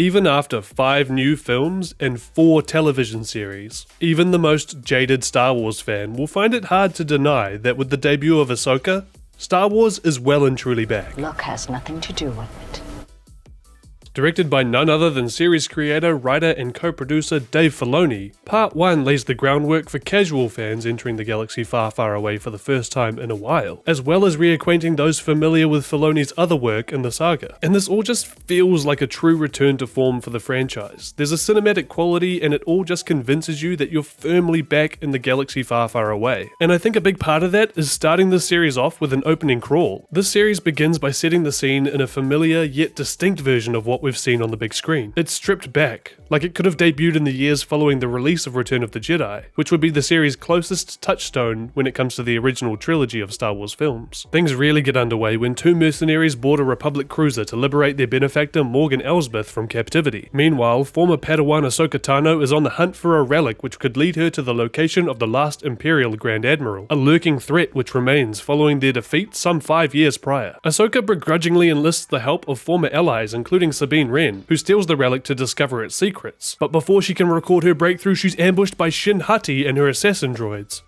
even after 5 new films and 4 television series. Even the most jaded Star Wars fan will find it hard to deny that with the debut of Ahsoka, Star Wars is well and truly back. Luck has nothing to do with it. Directed by none other than series creator, writer, and co-producer Dave Filoni, Part 1 lays the groundwork for casual fans entering the galaxy far, far away for the first time in a while, as well as reacquainting those familiar with Filoni's other work in the saga. And this all just feels like a true return to form for the franchise. There's a cinematic quality, and it all just convinces you that you're firmly back in the galaxy far, far away. And I think a big part of that is starting the series off with an opening crawl. This series begins by setting the scene in a familiar yet distinct version of what we've seen on the big screen. It's stripped back, like it could have debuted in the years following the release of Return of the Jedi, which would be the series' closest touchstone when it comes to the original trilogy of Star Wars films. Things really get underway when 2 mercenaries board a Republic cruiser to liberate their benefactor Morgan Elsbeth from captivity. Meanwhile, former Padawan Ahsoka Tano is on the hunt for a relic which could lead her to the location of the last Imperial Grand Admiral, a lurking threat which remains following their defeat some 5 years prior. Ahsoka begrudgingly enlists the help of former allies including Sabine Wren, who steals the relic to discover its secrets. But before she can record her breakthrough, she's ambushed by Shin Hati and her assassin droids.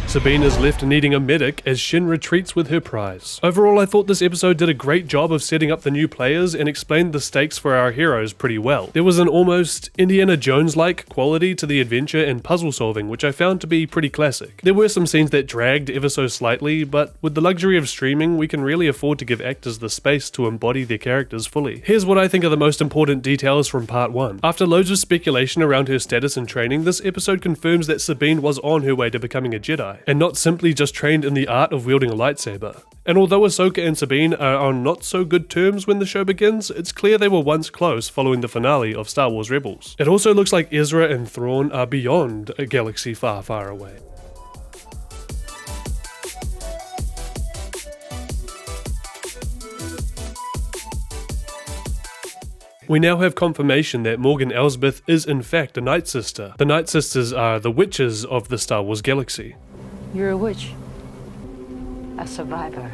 Sabine is left needing a medic as Shin retreats with her prize. Overall, I thought this episode did a great job of setting up the new players and explained the stakes for our heroes pretty well. There was an almost Indiana Jones-like quality to the adventure and puzzle solving, which I found to be pretty classic. There were some scenes that dragged ever so slightly, but with the luxury of streaming, we can really afford to give actors the space to embody their characters fully. Here's what I think are the most important details from Part 1. After loads of speculation around her status and training, this episode confirms that Sabine was on her way to becoming a Jedi, and not simply just trained in the art of wielding a lightsaber. And although Ahsoka and Sabine are on not so good terms when the show begins, it's clear they were once close following the finale of Star Wars Rebels. It also looks like Ezra and Thrawn are beyond a galaxy far, far away. We now have confirmation that Morgan Elsbeth is in fact a Night Sister. The Night Sisters are the witches of the Star Wars galaxy. You're a witch. A survivor.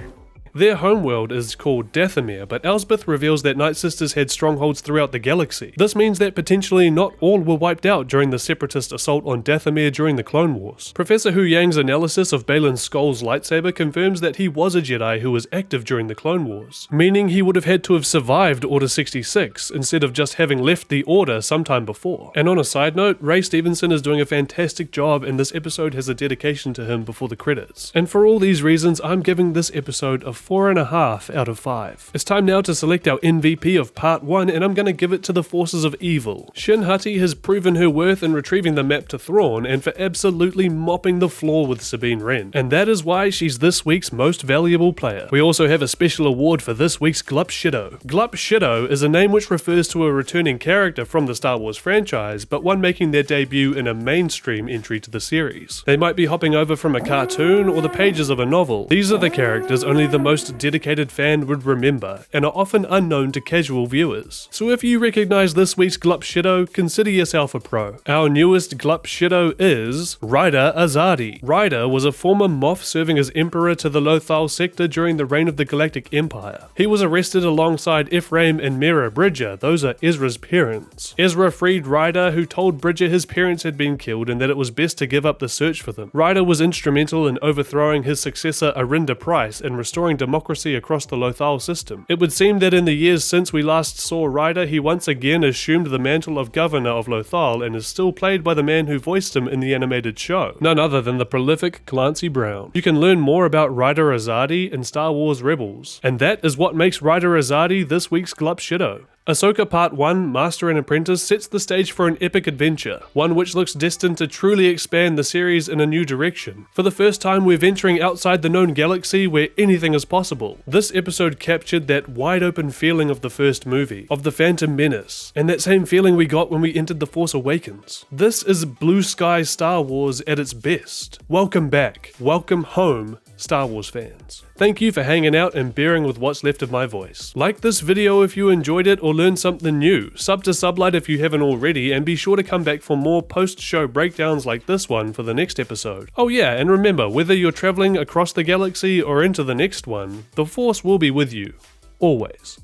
Their homeworld is called Dathomir, but Elsbeth reveals that Night Sisters had strongholds throughout the galaxy. This means that potentially not all were wiped out during the Separatist assault on Dathomir during the Clone Wars. Professor Hu Yang's analysis of Baylan Skoll's lightsaber confirms that he was a Jedi who was active during the Clone Wars, meaning he would have had to have survived Order 66 instead of just having left the Order sometime before. And on a side note, Ray Stevenson is doing a fantastic job, and this episode has a dedication to him before the credits. And for all these reasons, I'm giving this episode a 4.5 out of 5. It's time now to select our MVP of Part 1, and I'm going to give it to the forces of evil. Shin Hati has proven her worth in retrieving the map to Thrawn and for absolutely mopping the floor with Sabine Wren. And that is why she's this week's most valuable player. We also have a special award for this week's Glup Shido. Glup Shido is a name which refers to a returning character from the Star Wars franchise, but one making their debut in a mainstream entry to the series. They might be hopping over from a cartoon or the pages of a novel. These are the characters only the most dedicated fan would remember, and are often unknown to casual viewers. So if you recognize this week's Glup Shido, consider yourself a pro. Our newest Glup Shido is Ryder Azadi. Ryder was a former Moff serving as Emperor to the Lothal sector during the reign of the Galactic Empire. He was arrested alongside Ephraim and Mira Bridger, those are Ezra's parents. Ezra freed Ryder, who told Bridger his parents had been killed and that it was best to give up the search for them. Ryder was instrumental in overthrowing his successor Arinda Price and restoring democracy across the Lothal system. It would seem that in the years since we last saw Ryder, he once again assumed the mantle of governor of Lothal and is still played by the man who voiced him in the animated show, none other than the prolific Clancy Brown. You can learn more about Ryder Azadi in Star Wars Rebels, and that is what makes Ryder Azadi this week's Glup Shido. Ahsoka Part 1, Master and Apprentice, sets the stage for an epic adventure, one which looks destined to truly expand the series in a new direction. For the first time, we're venturing outside the known galaxy where anything is possible. This episode captured that wide-open feeling of the first movie, of the Phantom Menace, and that same feeling we got when we entered The Force Awakens. This is Blue Sky Star Wars at its best. Welcome back, welcome home, Star Wars fans. Thank you for hanging out and bearing with what's left of my voice. Like this video if you enjoyed it or learned something new, sub to Sublight if you haven't already, and be sure to come back for more post-show breakdowns like this one for the next episode. Oh yeah, and remember, whether you're traveling across the galaxy or into the next one, the Force will be with you. Always.